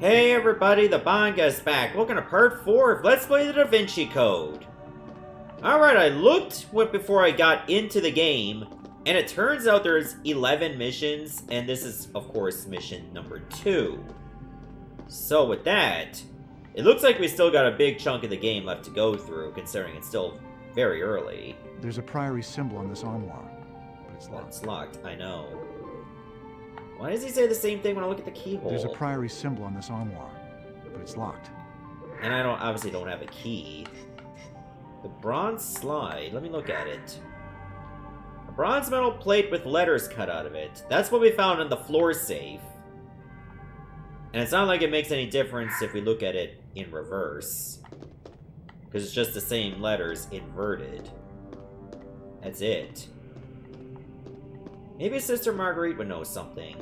Hey everybody, the Banga's back. Welcome to part 4 of Let's Play the Da Vinci Code. Alright, I looked before I got into the game, and it turns out there's 11 missions, and this is, of course, mission number 2. So with that, it looks like we still got a big chunk of the game left to go through, considering it's still very early. There's a priory symbol on this armoire, but it's locked. It's locked, I know. Why does he say the same thing when I look at the keyhole? There's a priory symbol on this armoire, but it's locked. And I obviously don't have a key. The bronze slide, let me look at it. A bronze metal plate with letters cut out of it. That's what we found in the floor safe. And it's not like it makes any difference if we look at it in reverse. Because it's just the same letters inverted. That's it. Maybe Sister Marguerite would know something.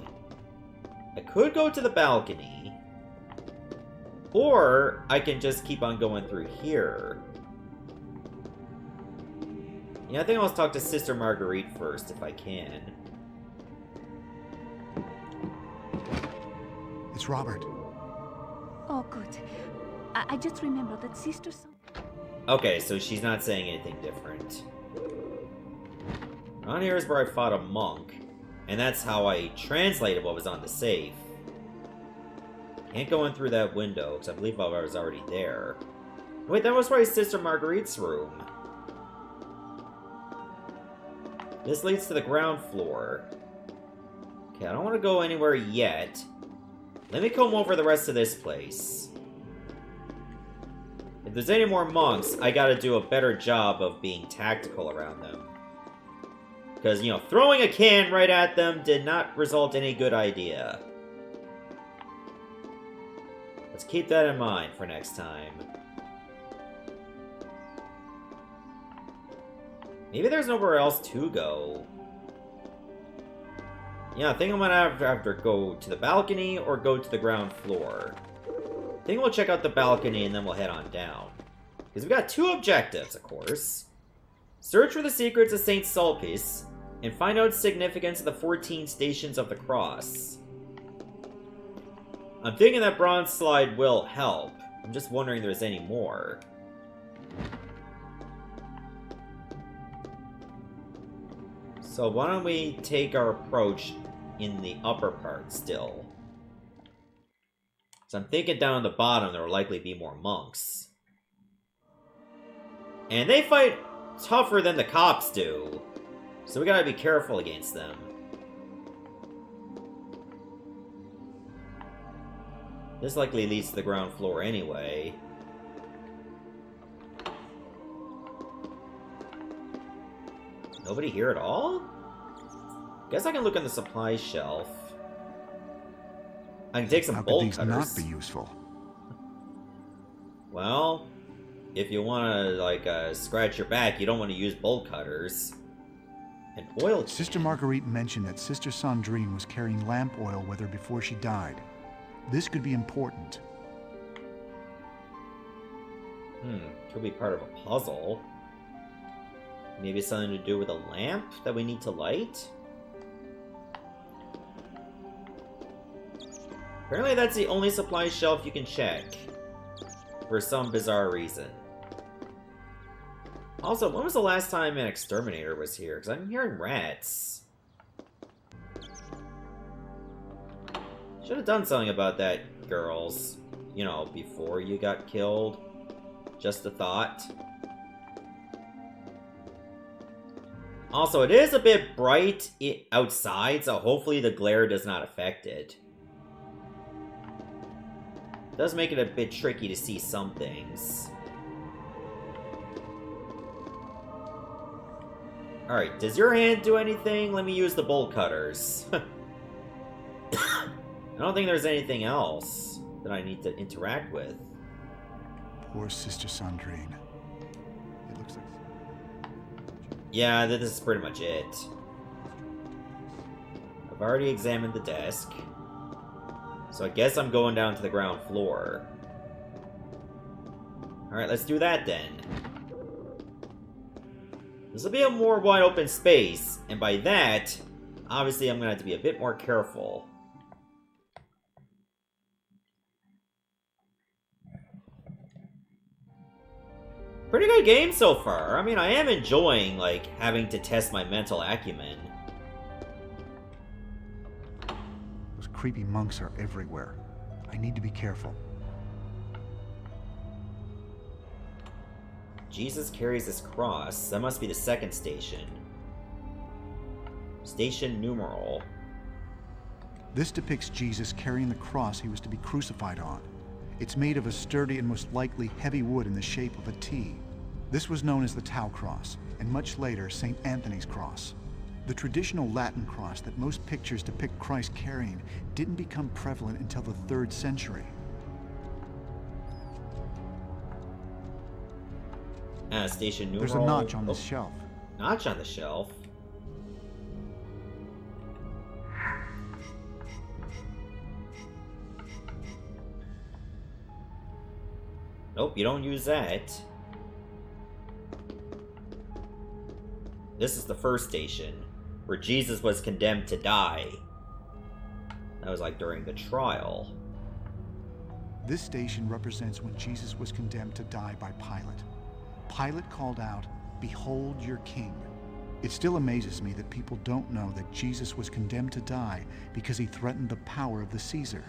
I could go to the balcony. Or I can just keep on going through here. Yeah, I think I'll talk to Sister Marguerite first if I can. It's Robert. Oh, good. I just remembered that Sister... Okay, so she's not saying anything different. Around here is where I fought a monk, and that's how I translated what was on the safe. Can't go in through that window, because I believe I was already there. Wait, that was probably Sister Marguerite's room. This leads to the ground floor. Okay, I don't want to go anywhere yet. Let me comb over the rest of this place. If there's any more monks, I gotta do a better job of being tactical around them. Because, you know, throwing a can right at them did not result in a good idea. Let's keep that in mind for next time. Maybe there's nowhere else to go. Yeah, I think I'm gonna have to go to the balcony or go to the ground floor. I think we'll check out the balcony and then we'll head on down. Because we've got 2 objectives, of course. Search for the secrets of St. Sulpice, and find out significance of the 14 Stations of the Cross. I'm thinking that bronze slide will help. I'm just wondering if there's any more. So why don't we take our approach in the upper part still? So I'm thinking down at the bottom there will likely be more monks. And they fight tougher than the cops do. So we gotta be careful against them. This likely leads to the ground floor anyway. Nobody here at all? Guess I can look on the supply shelf. I can take some bolt cutters. How could these not be useful? Well, if you want to, like, scratch your back, you don't want to use bolt cutters. An oil can. Sister Marguerite mentioned that Sister Sandrine was carrying lamp oil with her before she died. This could be important. Could be part of a puzzle. Maybe something to do with a lamp that we need to light? Apparently that's the only supply shelf you can check. For some bizarre reason. Also, when was the last time an exterminator was here? Because I'm hearing rats. Should have done something about that, girls. You know, before you got killed. Just a thought. Also, it is a bit bright outside, so hopefully the glare does not affect it. It does make it a bit tricky to see some things. Alright, does your hand do anything? Let me use the bolt cutters. I don't think there's anything else that I need to interact with. Poor Sister Sandrine. It looks like... Yeah, this is pretty much it. I've already examined the desk. So I guess I'm going down to the ground floor. Alright, let's do that then. This will be a more wide open space, and by that, obviously I'm going to have to be a bit more careful. Pretty good game so far. I mean, I am enjoying, like, having to test my mental acumen. Those creepy monks are everywhere. I need to be careful. Jesus carries his cross. That must be the second station. Station numeral. This depicts Jesus carrying the cross he was to be crucified on. It's made of a sturdy and most likely heavy wood in the shape of a T. This was known as the Tau cross, and much later, St. Anthony's cross. The traditional Latin cross that most pictures depict Christ carrying didn't become prevalent until the 3rd century. Station numeral. There's a notch on the shelf. Notch on the shelf? Nope, you don't use that. This is the first station, where Jesus was condemned to die. That was like during the trial. This station represents when Jesus was condemned to die by Pilate. Pilate called out, "Behold your king." It still amazes me that people don't know that Jesus was condemned to die because he threatened the power of the Caesar.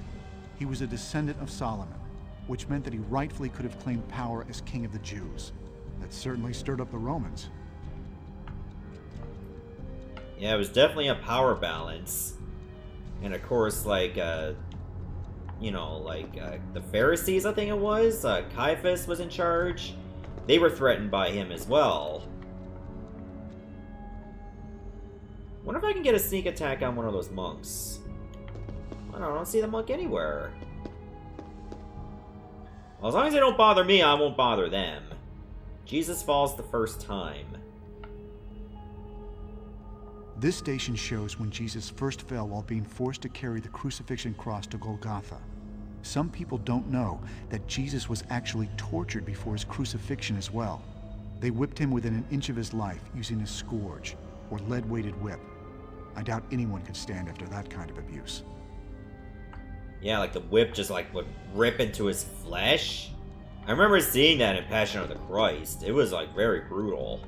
He was a descendant of Solomon, which meant that he rightfully could have claimed power as king of the Jews. That certainly stirred up the Romans. Yeah, it was definitely a power balance. And of course, like, the Pharisees, I think it was, Caiaphas was in charge. They were threatened by him as well. Wonder if I can get a sneak attack on one of those monks. I don't see the monk anywhere. Well, as long as they don't bother me, I won't bother them. Jesus falls the first time. This station shows when Jesus first fell while being forced to carry the crucifixion cross to Golgotha. Some people don't know that Jesus was actually tortured before his crucifixion as well. They whipped him within an inch of his life using a scourge or lead-weighted whip. I doubt anyone could stand after that kind of abuse. Yeah, like the whip just like would rip into his flesh. I remember seeing that in Passion of the Christ. It was like very brutal.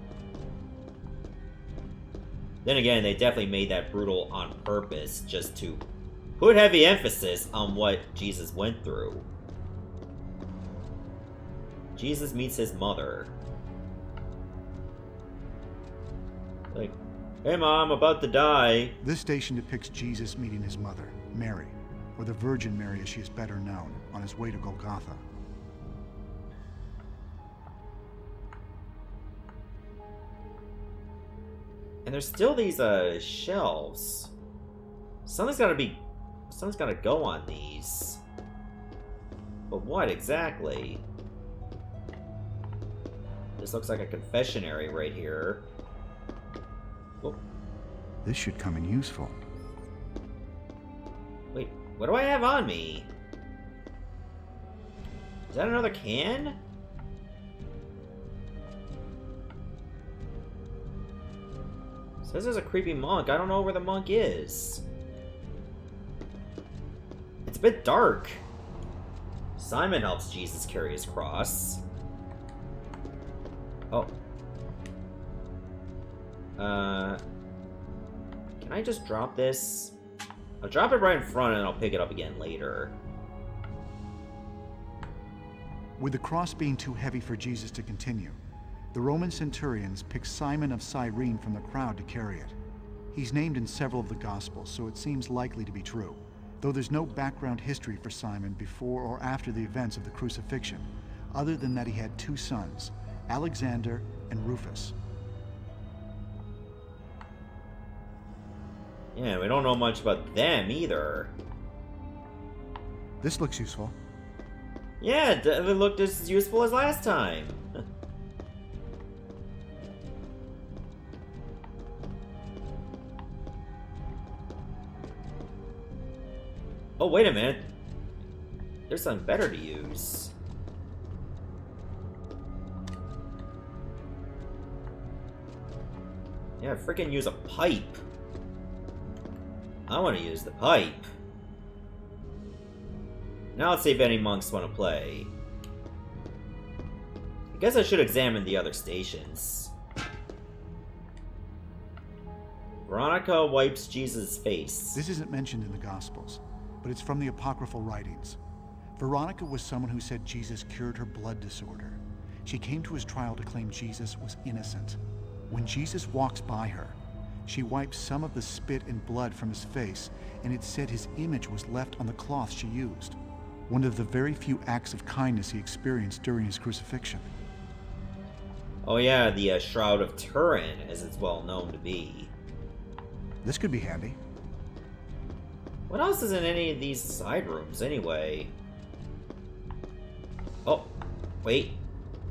Then again, they definitely made that brutal on purpose just to put heavy emphasis on what Jesus went through. Jesus meets his mother. Like, "Hey mom, I'm about to die." This station depicts Jesus meeting his mother, Mary, or the Virgin Mary as she is better known, on his way to Golgotha. And there's still these shelves. Something's gotta go on these. But what exactly? This looks like a confessionary right here. Oh. This should come in useful. Wait, what do I have on me? Is that another can? Says there's a creepy monk. I don't know where the monk is. It's a bit dark. Simon helps Jesus carry his cross. Oh. Can I just drop this? I'll drop it right in front and then I'll pick it up again later. With the cross being too heavy for Jesus to continue, the Roman centurions picked Simon of Cyrene from the crowd to carry it. He's named in several of the Gospels, so it seems likely to be true, though there's no background history for Simon before or after the events of the crucifixion, other than that he had 2 sons, Alexander and Rufus. Yeah, we don't know much about them either. This looks useful. Yeah, it looked as useful as last time. Oh, wait a minute. There's something better to use. Yeah, freaking use a pipe. I want to use the pipe. Now let's see if any monks want to play. I guess I should examine the other stations. Veronica wipes Jesus' face. This isn't mentioned in the Gospels, but it's from the apocryphal writings. Veronica was someone who said Jesus cured her blood disorder. She came to his trial to claim Jesus was innocent. When Jesus walks by her, she wipes some of the spit and blood from his face, and it said his image was left on the cloth she used. One of the very few acts of kindness he experienced during his crucifixion. Oh yeah, the Shroud of Turin, as it's well known to be. This could be handy. What else is in any of these side rooms, anyway? Oh, wait.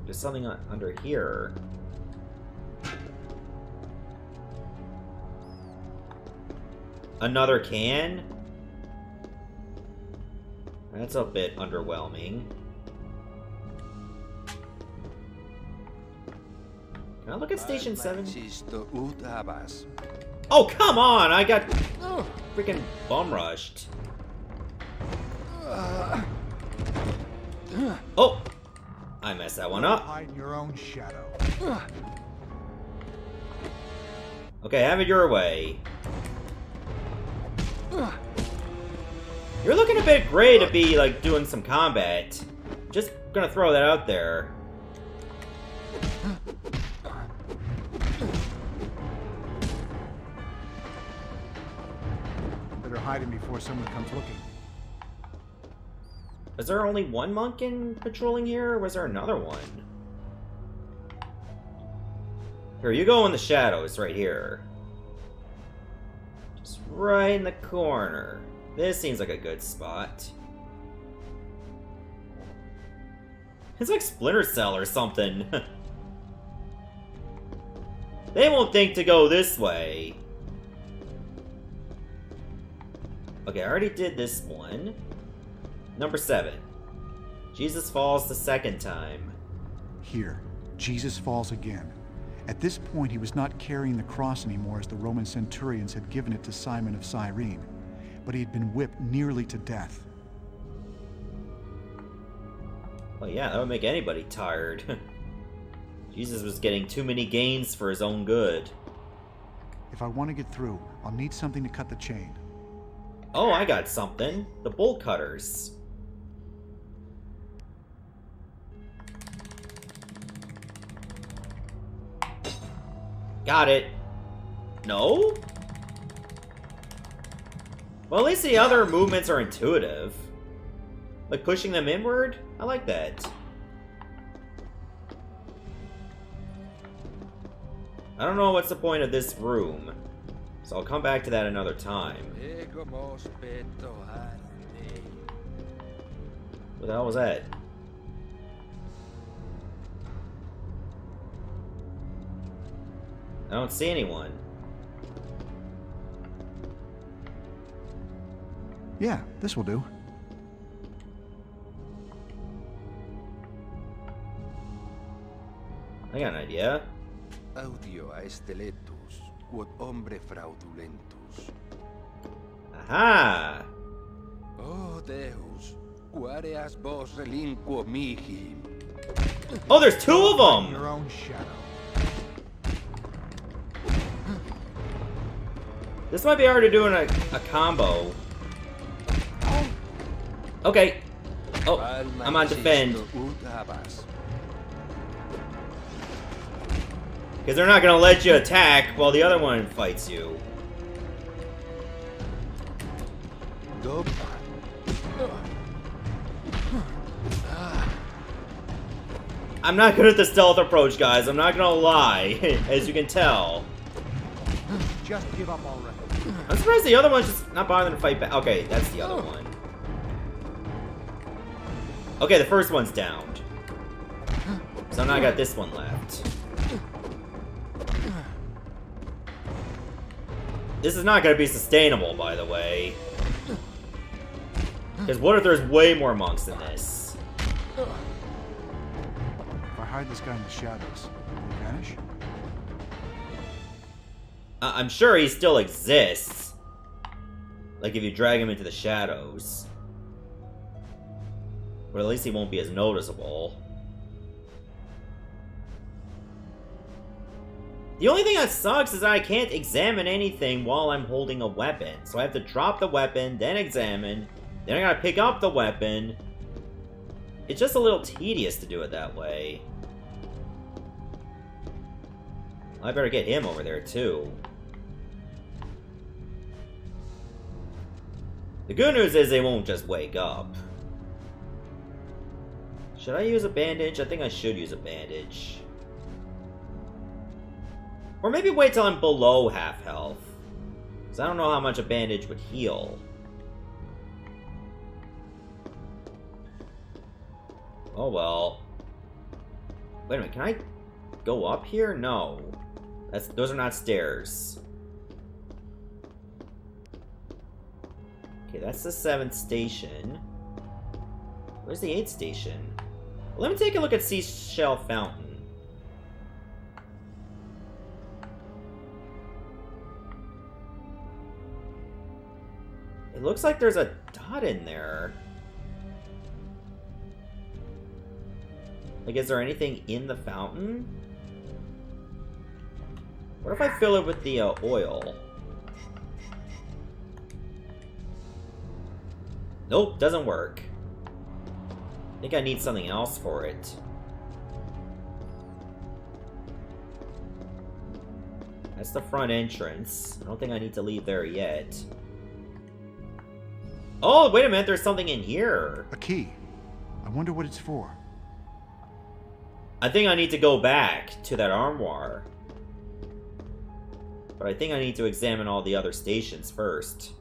There's something under here. Another can? That's a bit underwhelming. Can I look at Station 7? Oh, come on! I got freaking bum rushed. Oh! I messed that one up. Hide in your own shadow. Okay, have it your way. You're looking a bit gray to be, like, doing some combat. Just gonna throw that out there. Better hide him before someone comes looking. Is there only one monk in patrolling here, or was there another one? Here, you go in the shadows, right here. Just right in the corner. This seems like a good spot. It's like Splinter Cell or something. They won't think to go this way. Okay, I already did this one. Number 7. Jesus falls the second time. Here, Jesus falls again. At this point, he was not carrying the cross anymore as the Roman centurions had given it to Simon of Cyrene, but he had been whipped nearly to death. Well, yeah, that would make anybody tired. Jesus was getting too many gains for his own good. If I want to get through, I'll need something to cut the chain. Oh, I got something. The bolt cutters. Got it. No? Well, at least the other movements are intuitive. Like pushing them inward? I like that. I don't know what's the point of this room, so I'll come back to that another time. What the hell was that? I don't see anyone. Yeah, this will do. I got an idea. Audio aesteletus, quod hombre fraudulentus. Aha! Oh Deus, quareas vos relinquo mihi. Oh, there's 2 of them! Your own shadow. This might be hard to do in a combo. Okay. Oh, I'm on defend. Because they're not going to let you attack while the other one fights you. I'm not good at the stealth approach, guys. I'm not going to lie, as you can tell. Just give up already. I'm surprised the other one's just not bothering to fight back. Okay, that's the other one. Okay, the first one's downed. So now I got this one left. This is not going to be sustainable, by the way. Because what if there's way more monks than this? If I hide this guy in the shadows, will he vanish? I'm sure he still exists. Like if you drag him into the shadows. But at least he won't be as noticeable. The only thing that sucks is that I can't examine anything while I'm holding a weapon. So I have to drop the weapon, then examine, then I gotta pick up the weapon. It's just a little tedious to do it that way. I better get him over there too. The good news is they won't just wake up. Should I use a bandage? I think I should use a bandage. Or maybe wait till I'm below half health. Because I don't know how much a bandage would heal. Oh well. Wait a minute, can I go up here? No. Those are not stairs. Okay, that's the 7th station. Where's the 8th station? Let me take a look at Seashell Fountain. It looks like there's a dot in there. Like, is there anything in the fountain? What if I fill it with the oil? Nope, doesn't work. I think I need something else for it. That's the front entrance. I don't think I need to leave there yet. Oh, wait a minute, there's something in here. A key. I wonder what it's for. I think I need to go back to that armoire. But I think I need to examine all the other stations first.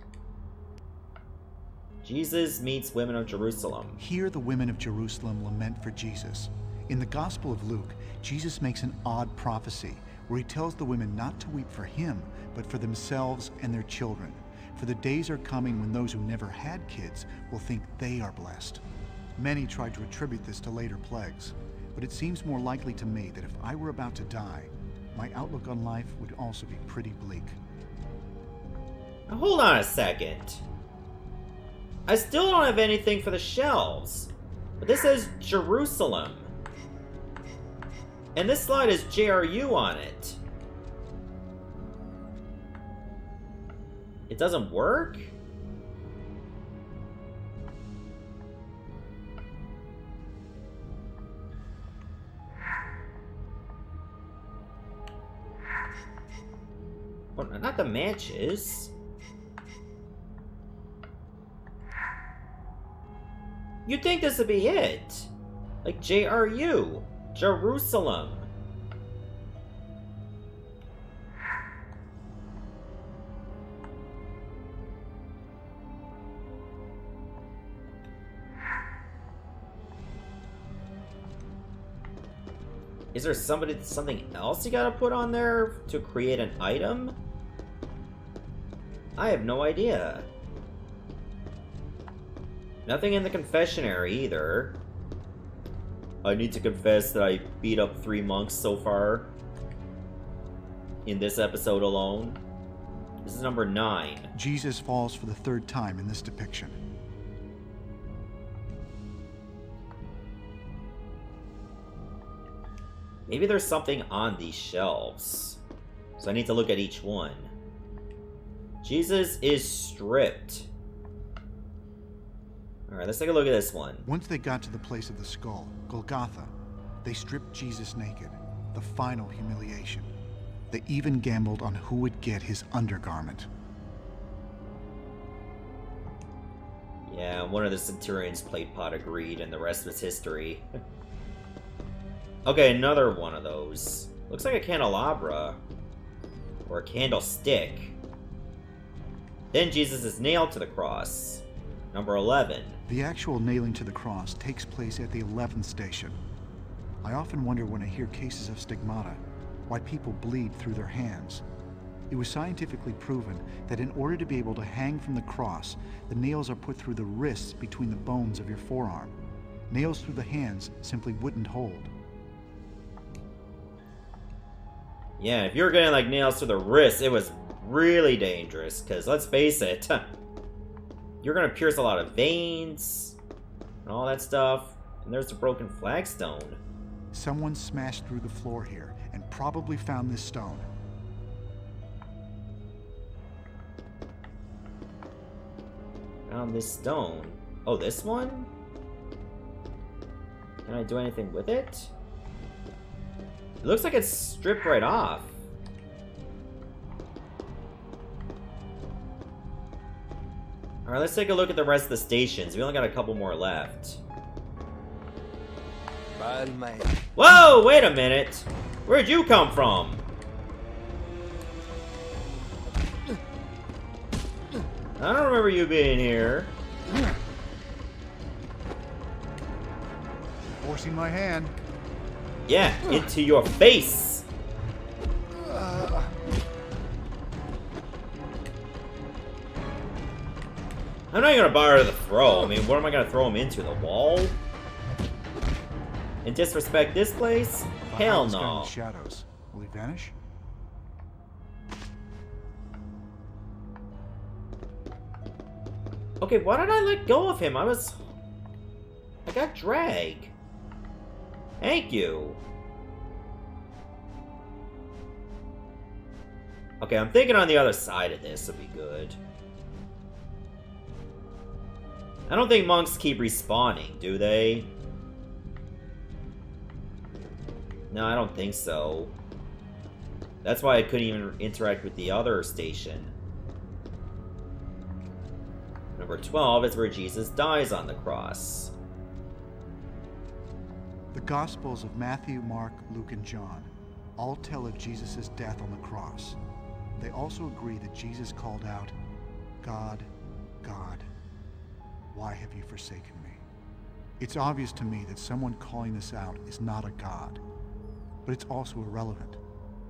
Jesus meets women of Jerusalem. Here the women of Jerusalem lament for Jesus. In the Gospel of Luke, Jesus makes an odd prophecy where he tells the women not to weep for him, but for themselves and their children. For the days are coming when those who never had kids will think they are blessed. Many tried to attribute this to later plagues, but it seems more likely to me that if I were about to die, my outlook on life would also be pretty bleak. Now, hold on a second. I still don't have anything for the shelves. But this says Jerusalem. And this slide is JRU on it. It doesn't work? Oh, not the matches. You'd think this would be it. Like JRU. Jerusalem. Is there something else you gotta put on there to create an item? I have no idea. Nothing in the confessionary either. I need to confess that I beat up 3 monks so far. In this episode alone. This is number 9. Jesus falls for the 3rd time in this depiction. Maybe there's something on these shelves. So I need to look at each one. Jesus is stripped. Alright, let's take a look at this one. Once they got to the place of the skull, Golgotha, they stripped Jesus naked, the final humiliation. They even gambled on who would get his undergarment. Yeah, one of the centurions played pot of greed, and the rest was history. Okay, another one of those. Looks like a candelabra. Or a candlestick. Then Jesus is nailed to the cross. Number 11. The actual nailing to the cross takes place at the 11th station. I often wonder when I hear cases of stigmata, why people bleed through their hands. It was scientifically proven that in order to be able to hang from the cross, the nails are put through the wrists between the bones of your forearm. Nails through the hands simply wouldn't hold. Yeah, if you were getting like nails to the wrist, it was really dangerous, because let's face it, you're gonna pierce a lot of veins and all that stuff. And there's the broken flagstone. Someone smashed through the floor here and probably found this stone. Found this stone. Oh, this one? Can I do anything with it? It looks like it's stripped right off. Alright, let's take a look at the rest of the stations. We only got a couple more left. Whoa, wait a minute! Where'd you come from? I don't remember you being here. Forcing my hand. Yeah, into your face! I'm not gonna bother to throw. I mean, what am I gonna throw him into? The wall? And disrespect this place? Hell no. Shadows. Will he vanish? Okay, why did I let go of him? I got dragged. Thank you. Okay, I'm thinking on the other side of this would be good. I don't think monks keep respawning, do they? No, I don't think so. That's why I couldn't even interact with the other station. Number 12 is where Jesus dies on the cross. The Gospels of Matthew, Mark, Luke, and John all tell of Jesus' death on the cross. They also agree that Jesus called out, "God, God, why have you forsaken me?" It's obvious to me that someone calling this out is not a god, but it's also irrelevant.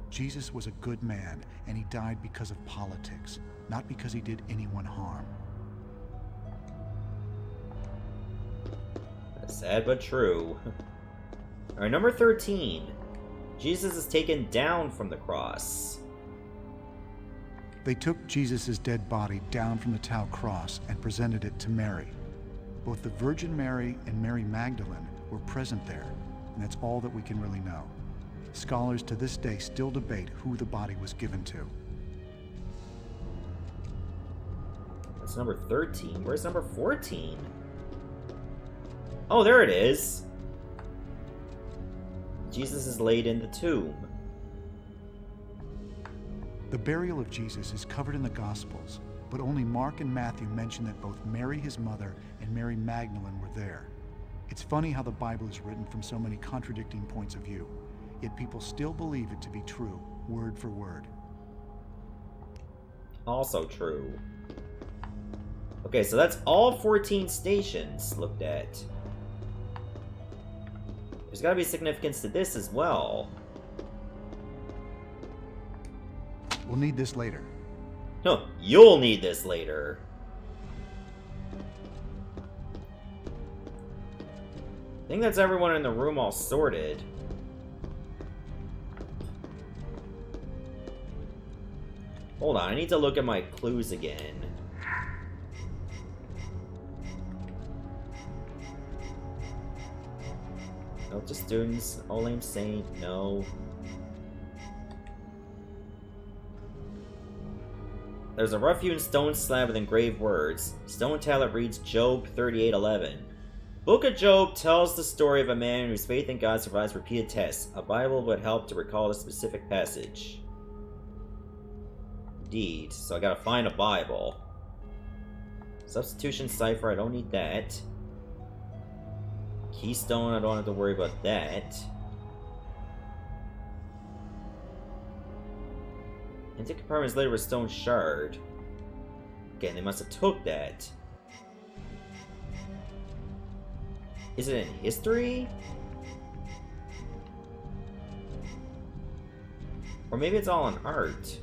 Jesus was a good man, and he died because of politics, not because he did anyone harm. That's sad but true. Alright, number 13. Jesus is taken down from the cross. They took Jesus' dead body down from the Tau cross and presented it to Mary. Both the Virgin Mary and Mary Magdalene were present there, and that's all that we can really know. Scholars to this day still debate who the body was given to. That's number 13. Where's number 14? Oh, there it is. Jesus is laid in the tomb. The burial of Jesus is covered in the Gospels, but only Mark and Matthew mention that both Mary, his mother, and Mary Magdalene were there. It's funny how the Bible is written from so many contradicting points of view, yet people still believe it to be true, word for word. Also true. Okay, so that's all 14 stations looked at. There's gotta be significance to this as well. We'll need this later. No, you'll need this later. I think that's everyone in the room all sorted. Hold on, I need to look at my clues again. No, just students. Olim Saint, no. There's a rough-hewn stone slab with engraved words. Stone tablet reads Job 38:11. Book of Job tells the story of a man whose faith in God survives repeated tests. A Bible would help to recall a specific passage. Indeed, so I gotta find a Bible. Substitution cipher, I don't need that. Keystone, I don't have to worry about that. Empty compartments later with stone shard. Okay, they must have took that. Is it in history? Or maybe it's all in art.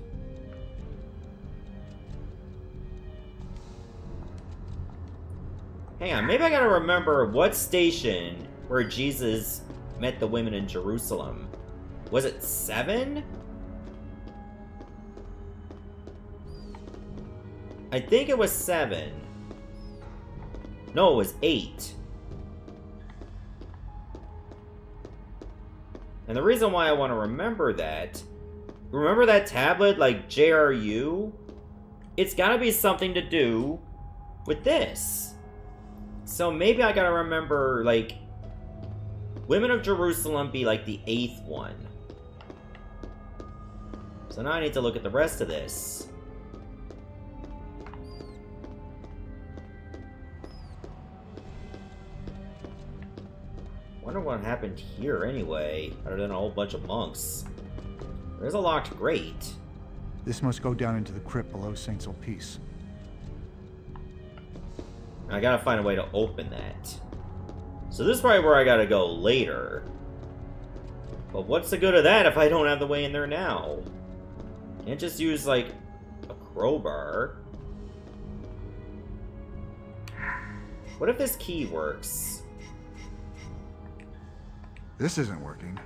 Hang on, maybe I gotta remember what station where Jesus met the women in Jerusalem. Was it 7? I think it was 7. No, it was 8. And the reason why I want to remember that tablet, like JRU? It's gotta be something to do with this. So maybe I gotta remember, like, Women of Jerusalem be like the 8th one. So now I need to look at the rest of this. Wonder what happened here anyway, other than a whole bunch of monks. There's a locked grate. This must go down into the crypt below St. Sulpice. I gotta find a way to open that. So this is probably where I gotta go later. But what's the good of that if I don't have the way in there now? Can't just use, like, a crowbar. What if this key works? This isn't working.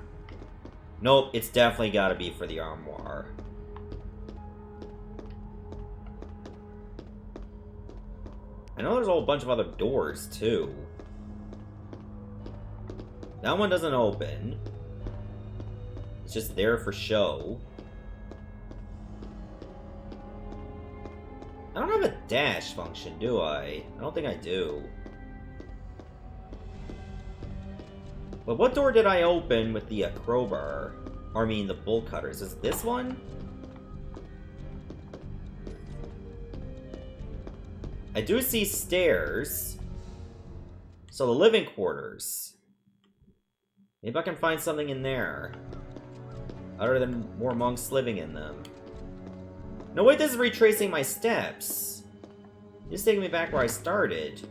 Nope, it's definitely gotta be for the armoire. I know there's a whole bunch of other doors, too. That one doesn't open. It's just there for show. I don't have a dash function, do I? I don't think I do. But what door did I open with the crowbar? Or I mean the bolt cutters. Is it this one? I do see stairs. So the living quarters. Maybe I can find something in there. Other than more monks living in them. No, wait, this is retracing my steps. This is taking me back where I started.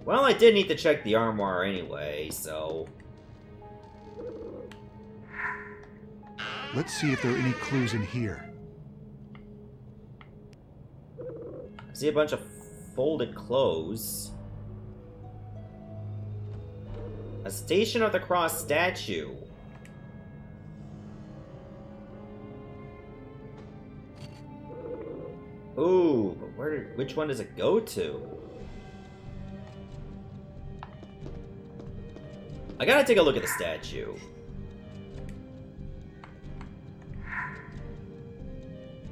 Well, I did need to check the armoire anyway, so... Let's see if there are any clues in here. I see a bunch of folded clothes. A Station of the Cross statue. Ooh, but which one does it go to? I gotta take a look at the statue.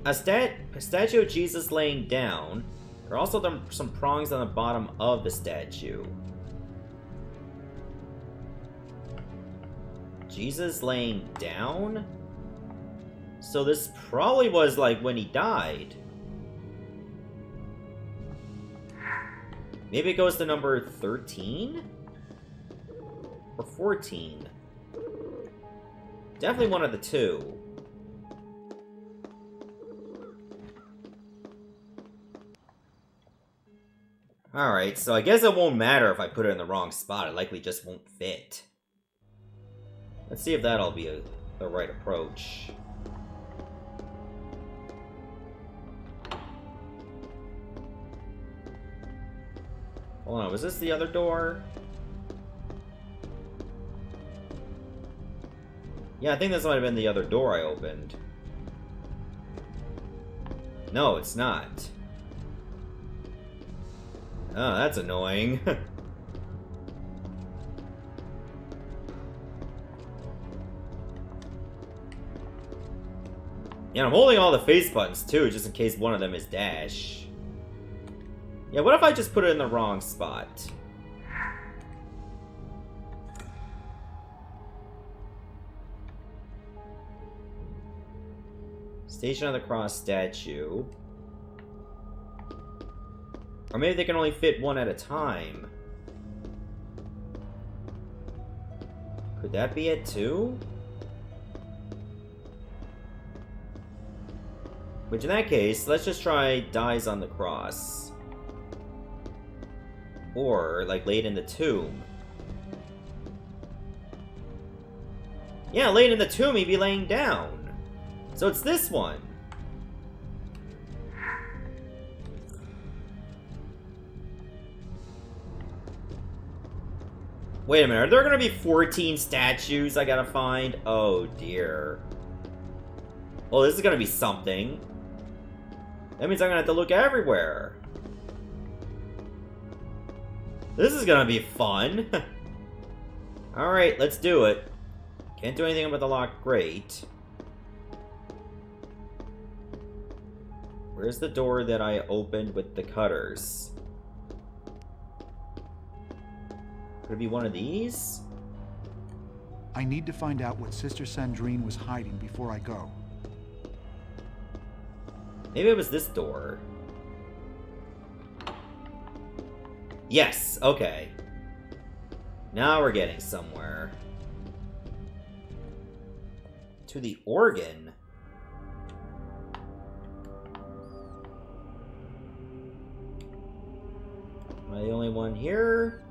A statue of Jesus laying down. There are also some prongs on the bottom of the statue. Jesus laying down? So this probably was like when he died. Maybe it goes to number 13? Or 14? Definitely one of the two. Alright, so I guess it won't matter if I put it in the wrong spot. It likely just won't fit. Let's see if that'll be the right approach. Hold on, was this the other door? Yeah, I think this might have been the other door I opened. No, it's not. Oh, that's annoying. Yeah, I'm holding all the face buttons too, just in case one of them is dash. Yeah, what if I just put it in the wrong spot? Station of the Cross statue. Or maybe they can only fit one at a time. Could that be it too? Which in that case, let's just try dies on the cross. Or, like, laid in the tomb. Yeah, laid in the tomb, he'd be laying down. So it's this one. Wait a minute, are there gonna be 14 statues I gotta find? Oh dear. Well, this is gonna be something. That means I'm gonna have to look everywhere. This is gonna be fun. Alright, let's do it. Can't do anything about the lock. Great. Where's the door that I opened with the cutters? Could it be one of these? I need to find out what Sister Sandrine was hiding before I go. Maybe it was this door. Yes, okay. Now we're getting somewhere. To the organ. Am I the only one here?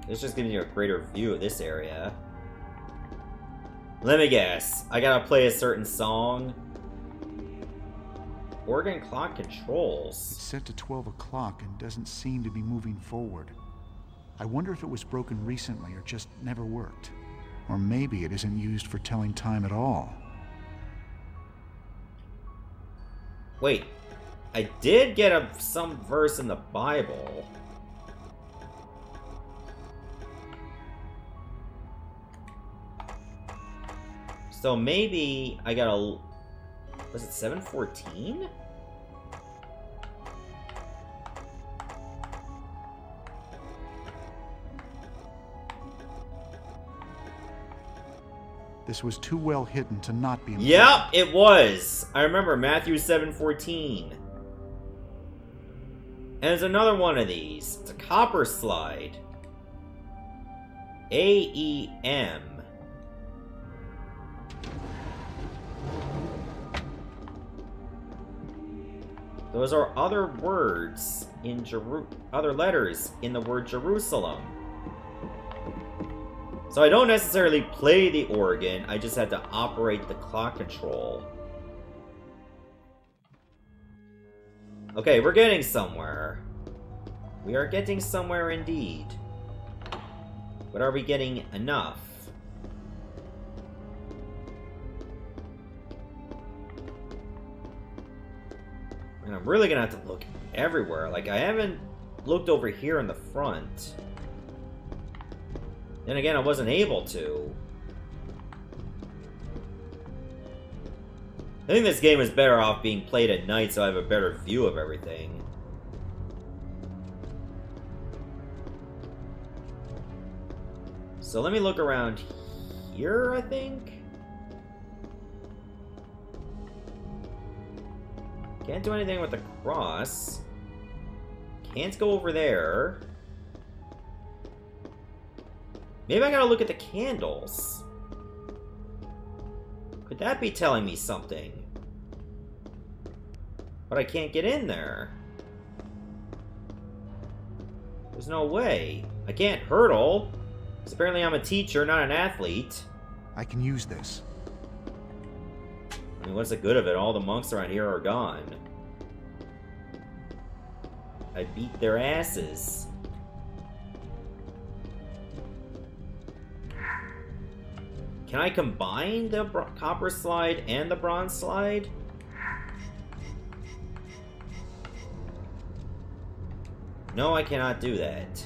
This just gives you a greater view of this area. Let me guess. I gotta play a certain song. Organ clock controls. It's set to 12 o'clock and doesn't seem to be moving forward. I wonder if it was broken recently or just never worked. Or maybe it isn't used for telling time at all. Wait, I did get some verse in the Bible. So maybe I got a... Was it 7:14? This was too well hidden to not be important. Yep, it was. I remember Matthew 7:14. And there's another one of these. It's a copper slide. AEM. Those are other words in other letters in the word Jerusalem. So I don't necessarily play the organ, I just had to operate the clock control. Okay, we're getting somewhere. We are getting somewhere indeed. But are we getting enough? And I'm really gonna have to look everywhere. Like, I haven't looked over here in the front. Then again, I wasn't able to. I think this game is better off being played at night so I have a better view of everything. So let me look around here, I think? Can't do anything with the cross. Can't go over there. Maybe I gotta look at the candles. Could that be telling me something? But I can't get in there. There's no way. I can't hurdle. Because apparently I'm a teacher, not an athlete. I can use this. I mean, what's the good of it? All the monks around here are gone. I beat their asses. Can I combine the copper slide and the bronze slide? No, I cannot do that.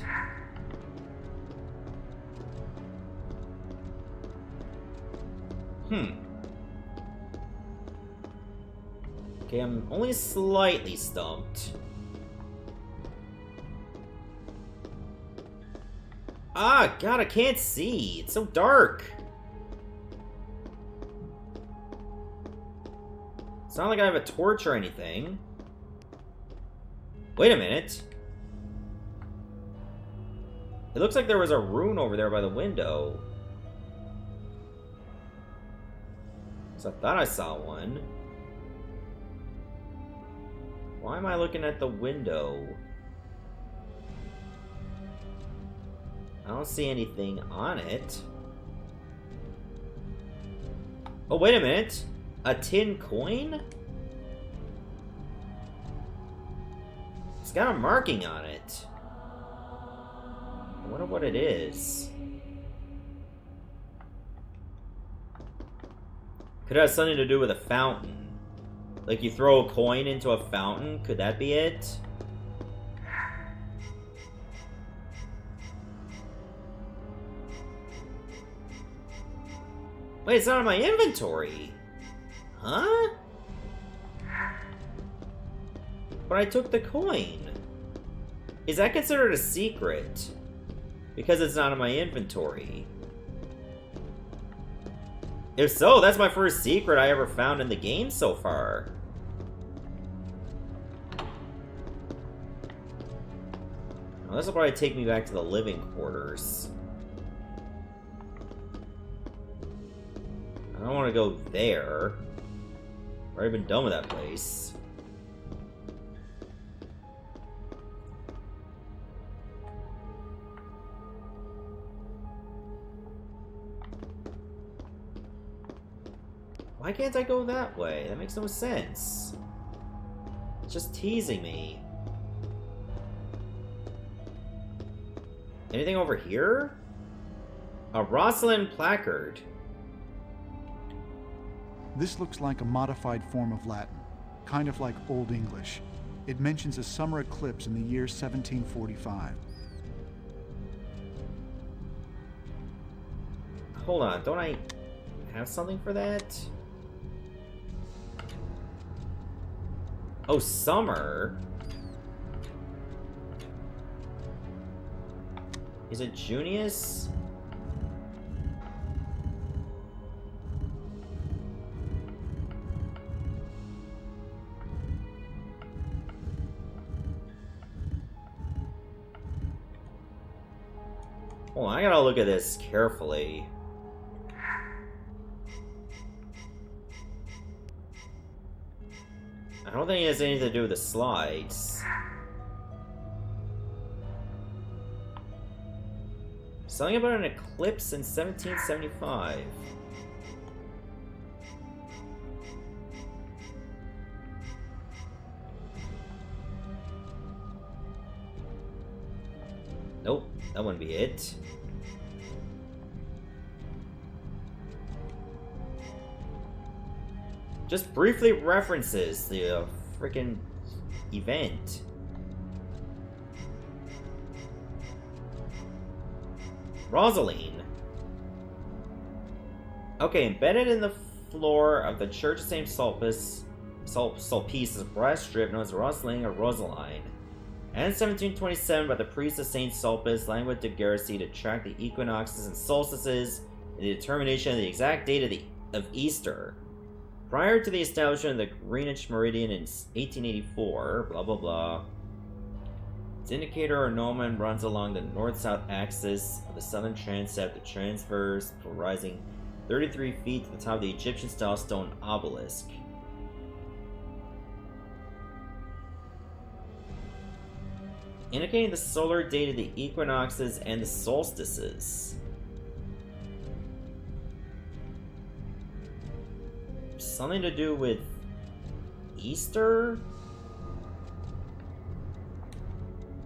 Okay, I'm only slightly stumped. Ah, God, I can't see. It's so dark. It's not like I have a torch or anything. Wait a minute. It looks like there was a rune over there by the window. So I thought I saw one. Why am I looking at the window? I don't see anything on it. Oh, wait a minute. A tin coin? It's got a marking on it. I wonder what it is. Could have something to do with a fountain. Like you throw a coin into a fountain? Could that be it? Wait, it's not in my inventory. Huh? But I took the coin. Is that considered a secret? Because it's not in my inventory. If so, that's my first secret I ever found in the game so far. Well, this will probably take me back to the living quarters. I don't want to go there. I've already been done with that place. Why can't I go that way? That makes no sense. It's just teasing me. Anything over here? A Rosalind placard. This looks like a modified form of Latin, kind of like Old English. It mentions a summer eclipse in the year 1745. Hold on, don't I have something for that? Oh, summer? Is it Junius? Hold on, I gotta look at this carefully. I don't think it has anything to do with the slides. Something about an eclipse in 1775. Nope, that wouldn't be it. Just briefly references the freaking event. Rosaline. Okay, embedded in the floor of the Church of St. Sulpice is a brass strip known as Rosaline or Rosaline. And in 1727 by the priest of St. Sulpice, languid to Garrison to track the equinoxes and solstices and the determination of the exact date of Easter. Prior to the establishment of the Greenwich Meridian in 1884, blah blah blah. Its indicator or gnomon runs along the north-south axis of the southern transept, the transverse, rising 33 feet to the top of the Egyptian-style stone obelisk. Indicating the solar date of the equinoxes and the solstices. Something to do with Easter?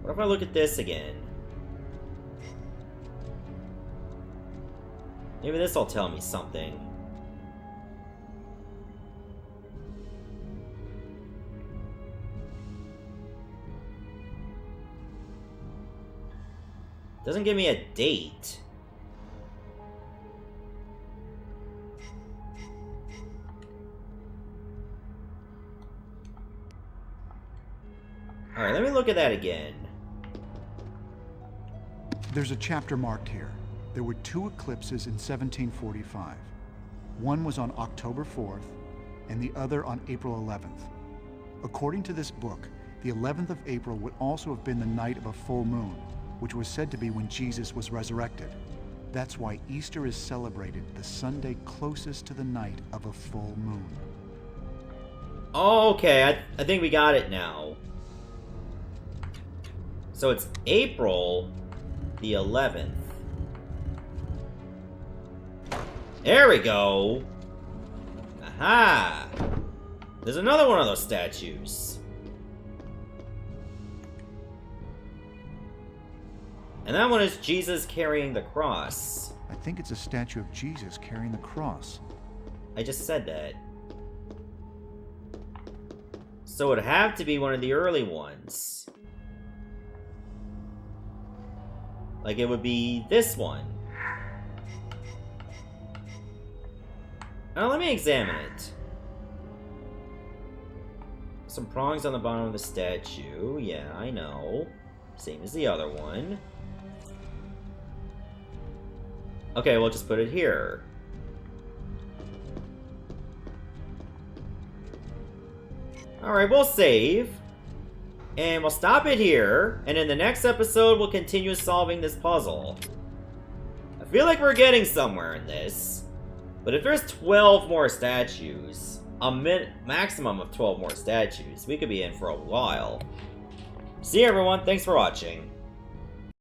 What if I look at this again? Maybe this will tell me something. Doesn't give me a date. Alright, let me look at that again. There's a chapter marked here. There were 2 eclipses in 1745. One was on October 4th, and the other on April 11th. According to this book, the 11th of April would also have been the night of a full moon, which was said to be when Jesus was resurrected. That's why Easter is celebrated the Sunday closest to the night of a full moon. Oh, okay, I think we got it now. So it's April the 11th. There we go! Aha! There's another one of those statues. And that one is Jesus carrying the cross. I think it's a statue of Jesus carrying the cross. I just said that. So it'd have to be one of the early ones. Like it would be this one. Now let me examine it. Some prongs on the bottom of the statue. Yeah, I know. Same as the other one. Okay, we'll just put it here. Alright, we'll save. And we'll stop it here. And in the next episode, we'll continue solving this puzzle. I feel like we're getting somewhere in this. But if there's 12 more statues, a maximum of 12 more statues, we could be in for a while. See you everyone, thanks for watching.